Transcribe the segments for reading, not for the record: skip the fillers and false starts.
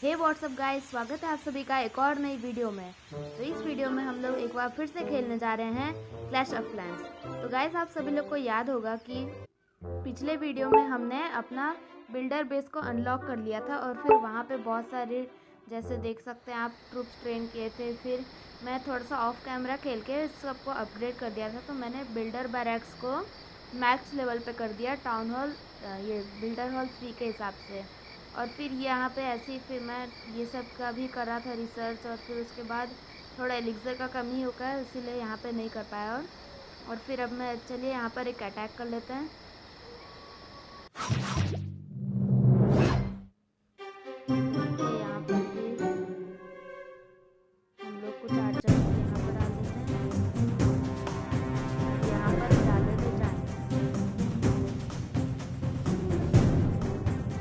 हे WhatsApp guys, स्वागत है आप सभी का एक और नई वीडियो में। तो इस वीडियो में हम लोग एक बार फिर से खेलने जा रहे हैं क्लैश ऑफ क्लैंस। तो गाइस, आप सभी लोग को याद होगा कि पिछले वीडियो में हमने अपना बिल्डर बेस को अनलॉक कर लिया था और फिर वहाँ पे बहुत सारे, जैसे देख सकते हैं आप, ट्रूप्स ट्रेन किए थे। फिर मैं थोड़ा सा ऑफ कैमरा खेल के सबको अपग्रेड कर दिया था। तो मैंने बिल्डर बैरक्स को मैक्स लेवल पे कर दिया, टाउन हॉल, ये बिल्डर हॉल 3 के हिसाब से। और फिर यहाँ पे ऐसे ही फिर मैं ये सब का भी कर रहा था रिसर्च, और फिर उसके बाद थोड़ा एलिक्सर का कमी हो गया, इसीलिए यहाँ पे नहीं कर पाया। और फिर अब मैं, चलिए यहाँ पर एक अटैक कर लेते हैं। यहाँ पर फिर हम लोग कुछ आर्चर्स यहाँ पर डाल देते हैं, यहाँ पर डाल देते जाए।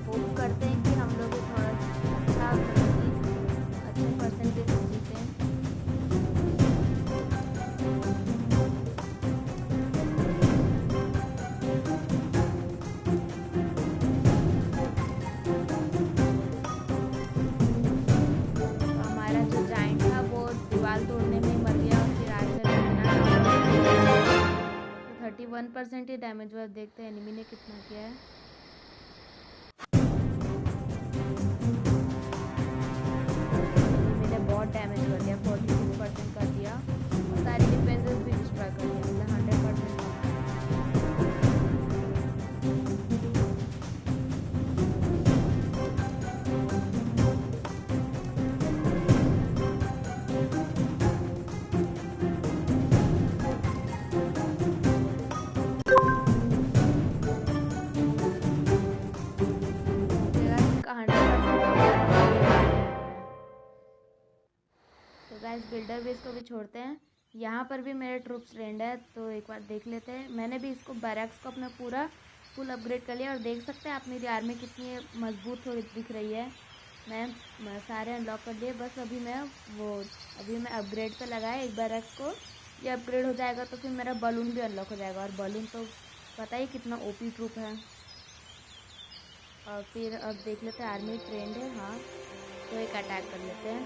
होप करते हैं कि हम लोग थोड़ा अच्छा, अच्छे परसेंटेज जीते हैं। हमारा जो जाइंट था वो दीवार तोड़ने में मर गया और फिर आर्चर तो 31% ही डैमेज हुआ। देखते हैं एनिमी ने कितना किया है। मैंने बहुत डैमेज कर दिया, 46% कर दिया और सारी डिफेंसेस भी डिस्ट्रॉय कर दिया, मतलब 100%। तो गाइस, बिल्डर बेस को भी छोड़ते हैं। यहाँ पर भी मेरे ट्रूप्स ट्रेंड है, तो एक बार देख लेते हैं। मैंने भी इसको बैरक्स को अपना पूरा फुल अपग्रेड कर लिया और देख सकते हैं आप मेरी आर्मी कितनी मजबूत हो दिख रही है। मैं सारे अनलॉक कर दिए, बस अभी मैं अपग्रेड पे लगाया एक बैरक्स को। ये अपग्रेड हो जाएगा तो फिर मेरा बलून भी अनलॉक हो जाएगा, और बलून तो पता ही कितना ओपी ट्रूप है। और फिर अब देख लेते हैं, आर्मी ट्रेंड है, हाँ, तो एक अटैक कर लेते हैं।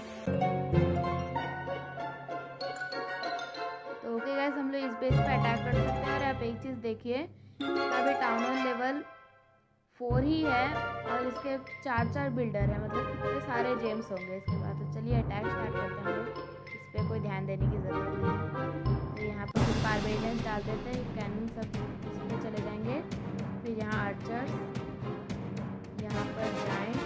तो ओके गाइस, हम लोग इस बेस पे अटैक कर सकते हैं। और आप एक चीज़ देखिए, इसका भी टाउन हॉल लेवल 4 ही है और इसके 4 बिल्डर हैं, मतलब कितने सारे जेम्स होंगे इसके बाद। तो चलिए अटैक स्टार्ट करते हैं हम लोग, इस पर कोई ध्यान देने की ज़रूरत नहीं है। तो यहाँ पर कुछ बारबेरियंस डाल देते हैं, कैनन सब इसमें चले जाएंगे। फिर यहाँ आर्चर्स, यहाँ पर जाइंट्स,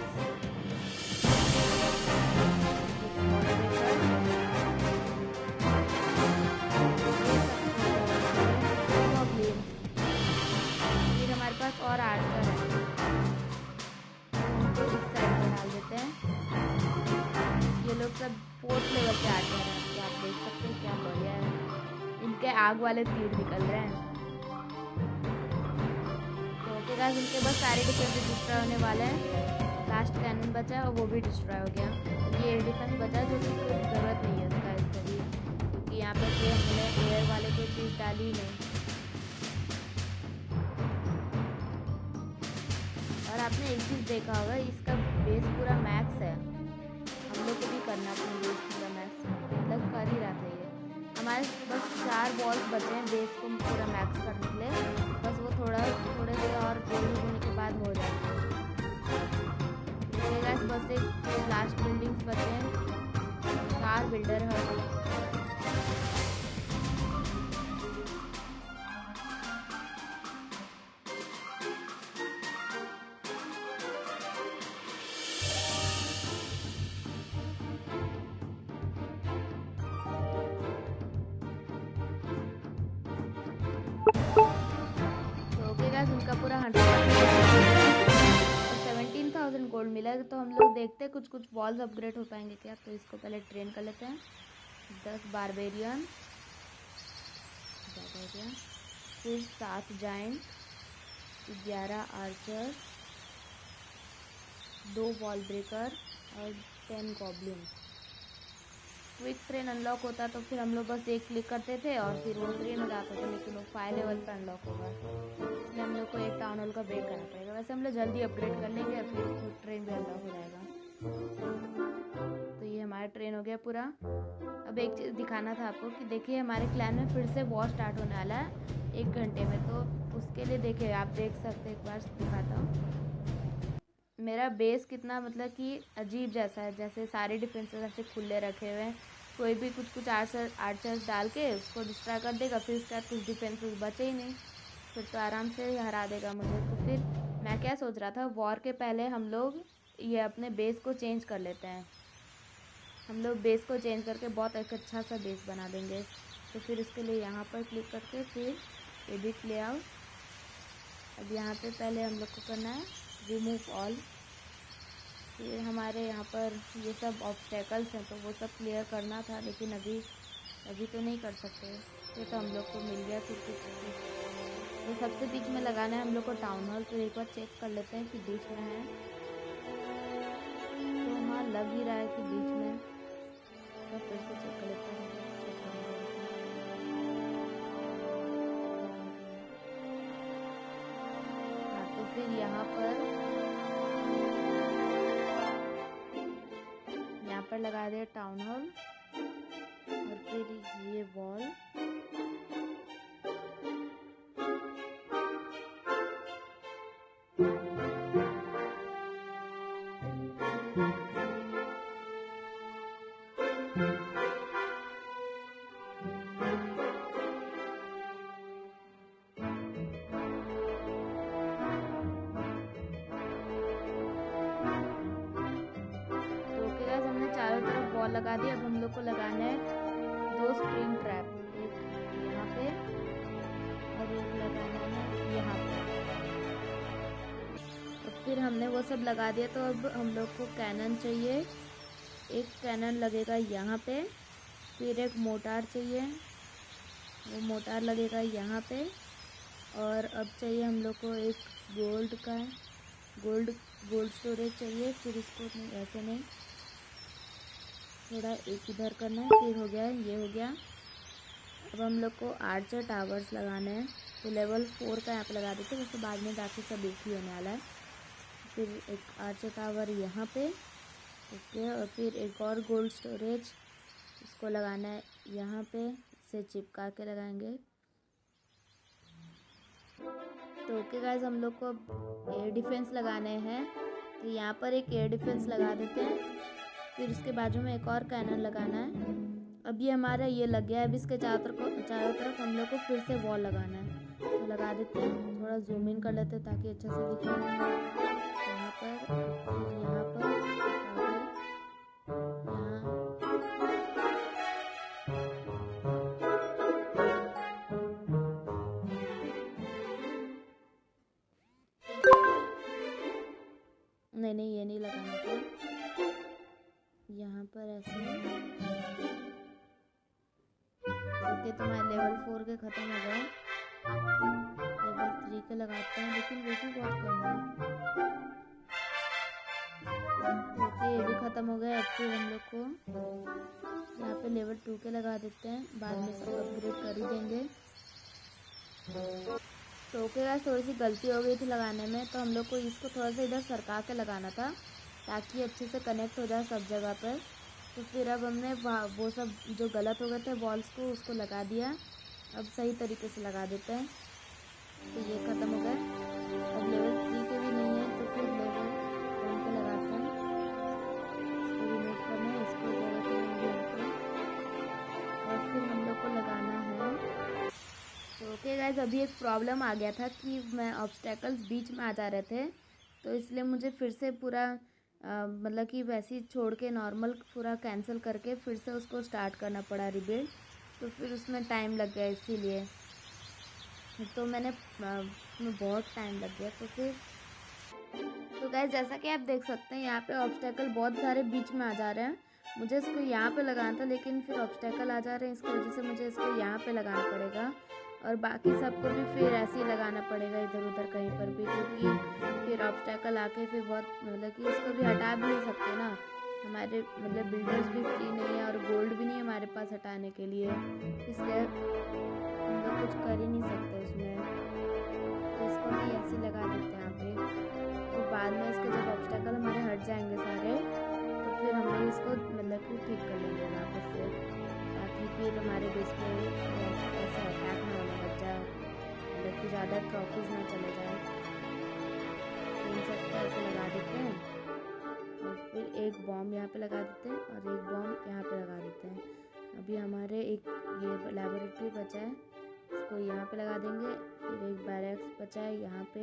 और आर्चर है, तो इस साइड में डाल देते हैं। ये लोग सब 4th लेवल के आर्चर हैं, तो आप देख सकते हैं क्या बढ़िया है, इनके आग वाले तीर निकल रहे हैं। तो ओके गाइस, इनके बस सारे डिफेंस डिस्ट्रॉय होने वाले हैं। लास्ट कैनन बचा है और वो भी डिस्ट्रॉय हो गया। ये एयर डिफेंस बचा है, जो कि कोई ज़रूरत नहीं है इसका इसको भी, क्योंकि यहाँ पर हमने एयर वाले कोई चीज़ डाली ही नहीं। और आपने एक चीज़ देखा होगा, इसका बेस पूरा मैक्स है। हम लोग को भी करना अपना बेस पूरा मैक्स, मतलब कर ही रहा था ये। हमारे बस 4 बॉल्स बचे हैं बेस को पूरा मैक्स करने के लिए, बस वो थोड़े से और बिल्ड होने के बाद हो जाएगा। बस एक लास्ट बिल्डिंग्स बचे हैं, 4 बिल्डर है। उनका पूरा 100% 17,000 गोल्ड मिला। तो हम लोग देखते हैं कुछ बॉल्स अपग्रेड हो पाएंगे क्या। तो इसको पहले ट्रेन कर लेते हैं, 10 बारबेरियन, फिर 7 जाइंट, 11 आर्चर, 2 वॉल ब्रेकर और 10 गॉब्लिन। क्विक ट्रेन अनलॉक होता तो फिर हम लोग बस एक क्लिक करते थे और फिर वो ट्रेन हो जाता था, लेकिन वो 5 लेवल पर अनलॉक होगा, इसलिए हम लोग को एक टाउन हॉल का ब्रेक करना पड़ेगा। वैसे हम लोग जल्दी अपग्रेड कर लेंगे, फिर ट्रेन भी अनलॉक हो जाएगा। गया पूरा। अब एक चीज़ दिखाना था आपको कि देखिए हमारे क्लैन में फिर से वॉर स्टार्ट होने वाला है 1 घंटे में। तो उसके लिए देखिए आप देख सकते हैं, एक बार दिखाता हूँ मेरा बेस कितना मतलब कि अजीब जैसा है। जैसे सारे डिफेंसेस ऐसे खुले रखे हुए हैं, कोई भी कुछ आर्चर्स डाल के उसको डिस्ट्रॉय कर देगा, फिर उसके बाद कुछ डिफेंसेस बचे ही नहीं, फिर तो आराम से हरा देगा मुझे। तो फिर मैं क्या सोच रहा था, वॉर के पहले हम लोग ये अपने बेस को चेंज कर लेते हैं। हम लोग बेस को चेंज करके बहुत एक अच्छा सा बेस बना देंगे। तो फिर इसके लिए यहाँ पर क्लिक करके फिर एडिट लेआउट। अब यहाँ पे पहले हम लोग को करना है रिमूव ऑल। फिर हमारे यहाँ पर ये सब ऑब्स्टेकल्स हैं तो वो सब क्लियर करना था, लेकिन अभी तो नहीं कर सकते। ये तो हम लोग को मिल गया फिर कुछ। तो सबसे बीच में लगाना है हम लोग को टाउन हॉल। तो एक बार चेक कर लेते हैं कि बीच में है, तो हाँ लग ही रहा है कि बीच में। तो फिर से चेक कर लेते हैं। हाँ तो फिर यहाँ पर लगा दिया टाउन हॉल और फिर ये वॉल। चारों तरफ वॉल लगा दी। अब हम लोग को लगाना है 2 स्प्रिंग ट्रैप, एक यहाँ पे और एक लगाना है यहाँ पे। अब फिर हमने वो सब लगा दिया, तो अब हम लोग को कैनन चाहिए। एक कैनन लगेगा यहाँ पे, फिर एक मोटार चाहिए, वो मोटार लगेगा यहाँ पे। और अब चाहिए हम लोग को एक गोल्ड स्टोरेज चाहिए। फिर इसको ऐसे नहीं, थोड़ा एक इधर करना है, फिर हो गया, ये हो गया। अब हम लोग को आर्चर टावर्स लगाने हैं, तो लेवल 4 का यहाँ पे लगा देते हैं, वैसे बाद में बाकी सब एक ही होने वाला है। फिर एक आर्चर टावर यहाँ पे, ओके। और फिर एक और गोल्ड स्टोरेज, इसको लगाना है यहाँ पे, इसे चिपका के लगाएंगे। तो ओके गाइस, हम लोग को अब एयर डिफेंस लगाने हैं, तो यहाँ पर एक एयर डिफेंस लगा देते हैं। फिर इसके बाजू में एक और कैनन लगाना है। अब ये हमारा ये लग गया है। अब इसके चारों तरफ हम लोग को फिर से वॉल लगाना है, तो लगा देते हैं। थोड़ा जूम इन कर लेते हैं ताकि अच्छे से दिखे। यहाँ पर, फिर यहाँ पर, नहीं ये नहीं लगाना था, यहाँ पर ऐसे। ओके, तो मैं लेवल 4 के ख़त्म हो गए, लेवल 3 के लगाते हैं, लेकिन वो भी बहुत कम है। ओके, ये भी ख़त्म हो गया। अब फिर हम लोग को यहाँ पे लेवल 2 के लगा देते हैं, बाद में सब अपग्रेड कर ही देंगे। तो ओके गाइस, थोड़ी सी गलती हो गई थी लगाने में, तो हम लोग को इसको थोड़ा सा इधर सरका के लगाना था ताकि अच्छे से कनेक्ट हो जाए सब जगह पर। तो फिर अब हमने वो सब जो गलत हो गए थे वॉल्स को, उसको लगा दिया। अब सही तरीके से लगा देते हैं। तो ये ख़त्म हो गए। अब लेवल 3 के भी नहीं है, तो फिर लेवल 1 के लगाते हैं। इसको रिमूव करना है, इसको जरूरत है, और फिर हम लोग को लगाना है। तो ओके गाइस, अभी एक प्रॉब्लम आ गया था कि मैं ऑब्स्टेकल्स बीच में आ जा रहे थे, तो इसलिए मुझे फिर से पूरा मतलब कि वैसे ही छोड़ के नॉर्मल पूरा कैंसिल करके फिर से उसको स्टार्ट करना पड़ा रिबिल्ड। तो फिर उसमें टाइम लग गया, इसीलिए तो मैंने उसमें बहुत टाइम लग गया। तो गाइस, जैसा कि आप देख सकते हैं यहाँ पे ऑब्स्टेकल बहुत सारे बीच में आ जा रहे हैं। मुझे इसको यहाँ पे लगाना था, लेकिन फिर ऑब्स्टेकल आ जा रहे हैं, इसकी वजह से मुझे इसको यहाँ पे लगाना पड़ेगा। और बाकी सबको भी फिर ऐसे ही लगाना पड़ेगा इधर उधर कहीं पर भी, क्योंकि फिर ऑब्स्टेकल आके फिर बहुत मतलब कि इसको भी हटा भी नहीं सकते ना। हमारे मतलब बिल्डर्स भी फ्री नहीं है और गोल्ड भी नहीं है हमारे पास हटाने के लिए, इसलिए हम लोग कुछ कर ही नहीं सकते उसमें। तो इसको भी ऐसे लगा देते हैं यहाँ पे। तो बाद में इसके जब ऑब्स्टेकल हमारे हट जाएंगे सारे, तो फिर हम लोग इसको मतलब कि ठीक कर लेंगे। ज़्यादा ट्रॉफीज ना चले जाए। इन सबको ऐसे लगा देते हैं और फिर एक बॉम्ब यहाँ पे लगा देते हैं और एक बॉम्ब यहाँ पे लगा देते हैं। अभी हमारे एक ये लैबोरेटरी बचा है, इसको यहाँ पे लगा देंगे। फिर एक बैरक्स बचा है यहाँ पे,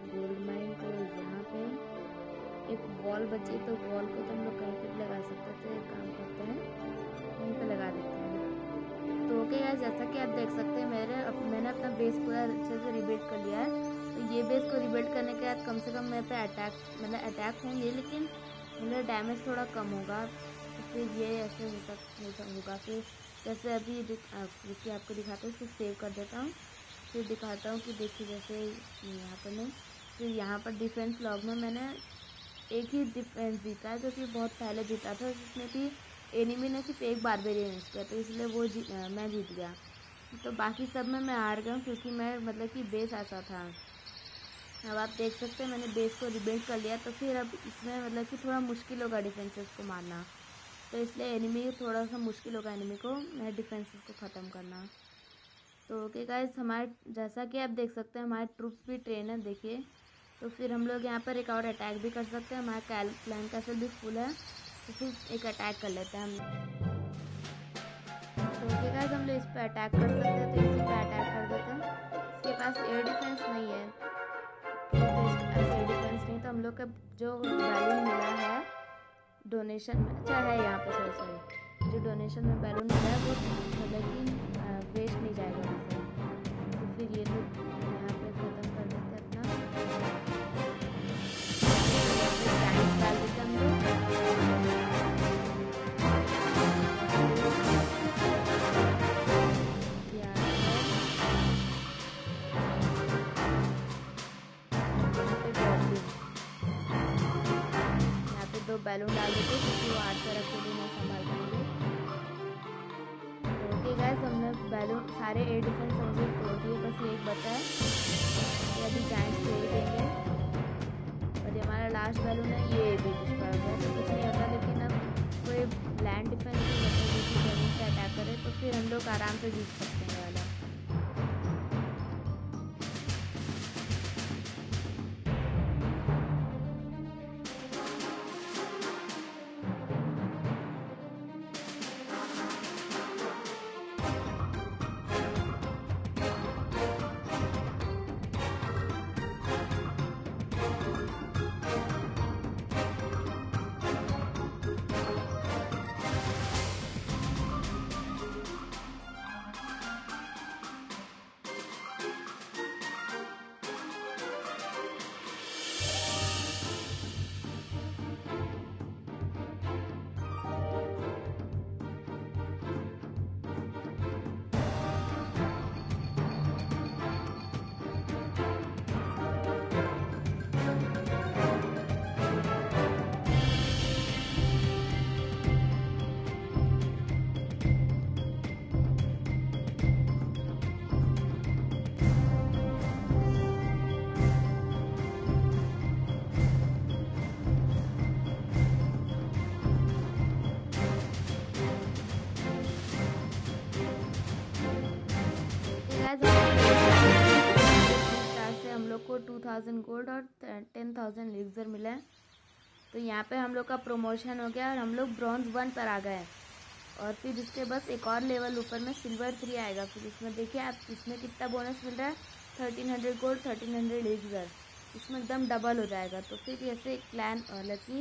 गोल्ड माइन को यहाँ पे, एक वॉल बची तो वॉल को तो हम लोग कहीं पे भी लगा सकते हैं। तो एक काम करते हैं, यहीं पे लगा देते हैं। तो ओके गाइस, जैसा कि आप देख सकते हैं मैंने अपना बेस पूरा अच्छे से रिबिल्ड कर लिया है। तो ये बेस को रिबिल्ड करने के बाद कम से कम मेरे पे अटैक होंगे, लेकिन मेरा डैमेज थोड़ा कम होगा। तो फिर ये ऐसे होगा। फिर जैसे अभी देखिए आपको दिखाता हूँ, इसको सेव कर देता हूँ, फिर दिखाता हूँ कि देखिए जैसे यहाँ पर नहीं। फिर यहाँ पर डिफेंस लॉग में मैंने एक ही डिफेंस जीता है, जो कि बहुत पहले जीता था, जिसमें कि एनिमी ने सिर्फ एक बारबेरियन यूज़ किया, तो इसलिए वो मैं जीत गया। तो बाकी सब में मैं हार गया हूँ, क्योंकि मैं मतलब कि बेस ऐसा था। अब आप देख सकते हैं मैंने बेस को रिबिल्ड कर लिया, तो फिर अब इसमें मतलब कि थोड़ा मुश्किल होगा डिफेंसेस को मारना। तो इसलिए एनिमी थोड़ा सा मुश्किल होगा एनिमी को मेरे डिफेंसेस को ख़त्म करना। तो ओके गाइस, हमारे जैसा कि आप देख सकते हैं हमारे ट्रूप्स भी ट्रेन है, देखिए। तो फिर हम लोग यहाँ पर एक और अटैक भी कर सकते हैं। हमारा क्लैन कैसल भी फुल है, तो फिर एक अटैक कर लेते हैं हम। तो ओके गाइस, हम लोग इस पर अटैक कर सकते हैं, तो इसी पे अटैक कर देते हैं। इसके पास एयर डिफेंस नहीं है, तो एयर डिफेंस नहीं, तो हम लोग का जो बैलून मिला है डोनेशन में, अच्छा है यहाँ पे, सॉरी जो डोनेशन में बैलून मिला है वो मतलब कि वेस्ट नहीं जाएगा वैसे। तो फिर ये लोग यहाँ पे ख़त्म कर देते हैं अपना, टाइम्स डाल देते हैं हम लोग। दो बैलून डाल देते क्योंकि वो आर्चर अकेले नहीं संभाल पाएंगे। ओके गाइस, हमने बैलून सारे एयर डिफेंस हमसे तोड़ दिए, बस ये एक बचा है, ये अभी जाइंट्स तोड़ देंगे। और ये हमारा लास्ट बैलून है, ये भी डिस्ट्रॉय हो गया, तो कुछ नहीं होता। लेकिन अब कोई लैंड डिफेंस नहीं बचा जिसकी जमीन पर अटैक करे, तो फिर हम लोग आराम से जीत सकते हैं वाला। से हम लोग को 2000 गोल्ड और 10,000 एलिक्सर मिला है। तो यहाँ पे हम लोग का प्रमोशन हो गया और हम लोग ब्रॉन्ज 1 पर आ गए। और फिर इसके बस एक और लेवल ऊपर में सिल्वर 3 आएगा। फिर इसमें देखिए आप, इसमें कितना बोनस मिल रहा है, 1300 गोल्ड 1300 एलिक्सर, इसमें एकदम डबल हो जाएगा। तो फिर ऐसे क्लैन मतलब कि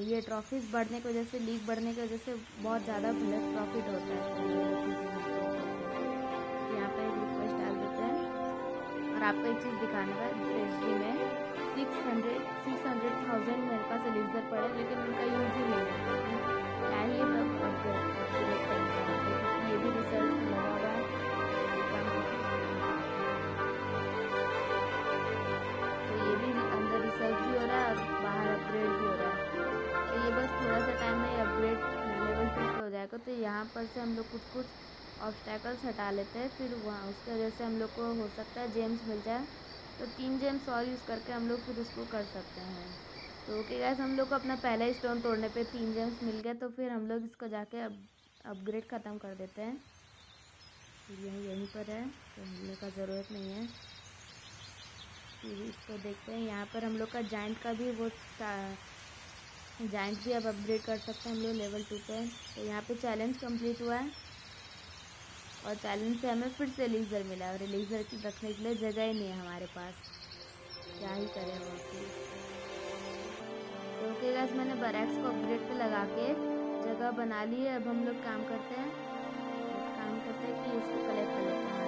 ये ट्रॉफीज़ बढ़ने की वजह से, लीग बढ़ने की वजह से बहुत ज़्यादा प्रॉफिट होता है। यहाँ पर एक रिक्वेस्ट डाल देते हैं और आपको एक चीज़ दिखाने का, ट्रेजरी में 600,000 मेरे पास एलिक्सर पड़े, लेकिन उनका यूज़ ही नहीं है। क्या ही अपग्रेड करेंगे, क्योंकि ये भी रिसर्च में लगा हुआ है। तो ये भी अंदर रिसर्च भी हो रहा है और बाहर अपग्रेड भी हो रहा है। तो ये बस थोड़ा सा टाइम में अपग्रेड लेवल 2 पे हो जाएगा। तो यहाँ पर से हम लोग कुछ ऑब्स्टैकल्स हटा लेते हैं, फिर वहाँ उसकी वजह से हम लोग को हो सकता है जेम्स मिल जाए। तो 3 जेम्स और यूज़ करके हम लोग फिर उसको कर सकते हैं। तो ओके गाइस, हम लोग को अपना पहला स्टोन तोड़ने पे 3 जेम्स मिल गए। तो फिर हम लोग इसको जाके अपग्रेड ख़त्म कर देते हैं। फिर यहीं पर है, तो हिलने का ज़रूरत नहीं है। इसको देखते हैं। यहाँ पर हम लोग का जाइंट का भी वो जाइंट भी अब अपग्रेड कर सकते हैं हम लोग लेवल 2 पे। तो यहाँ पे चैलेंज कंप्लीट हुआ है और चैलेंज से हमें फिर से एलिक्सर मिला और एलिक्सर की रखने के लिए जगह ही नहीं है हमारे पास, क्या ही करें वो चीज़। तो ओके गाइस, मैंने बैरक्स को अपग्रेड पे लगा के जगह बना ली है। अब हम लोग काम करते हैं कि इसको कलेक्ट कर लेते हैं।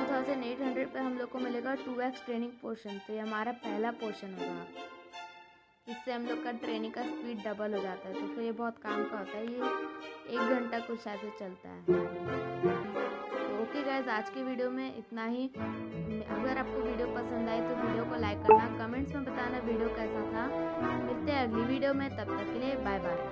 2800 पे हम लोग को मिलेगा 2x ट्रेनिंग पोर्शन। तो ये हमारा पहला पोर्शन होगा, इससे हम लोग का ट्रेनिंग का स्पीड डबल हो जाता है। तो फिर ये बहुत काम का होता है, ये 1 घंटा कुछ शायद से चलता है। तो ओके गाइस, आज के वीडियो में इतना ही। अगर आपको वीडियो पसंद आए तो वीडियो को लाइक करना, कमेंट्स में बताना वीडियो कैसा था। मिलते हैं अगली वीडियो में, तब तक के लिए बाय बाय।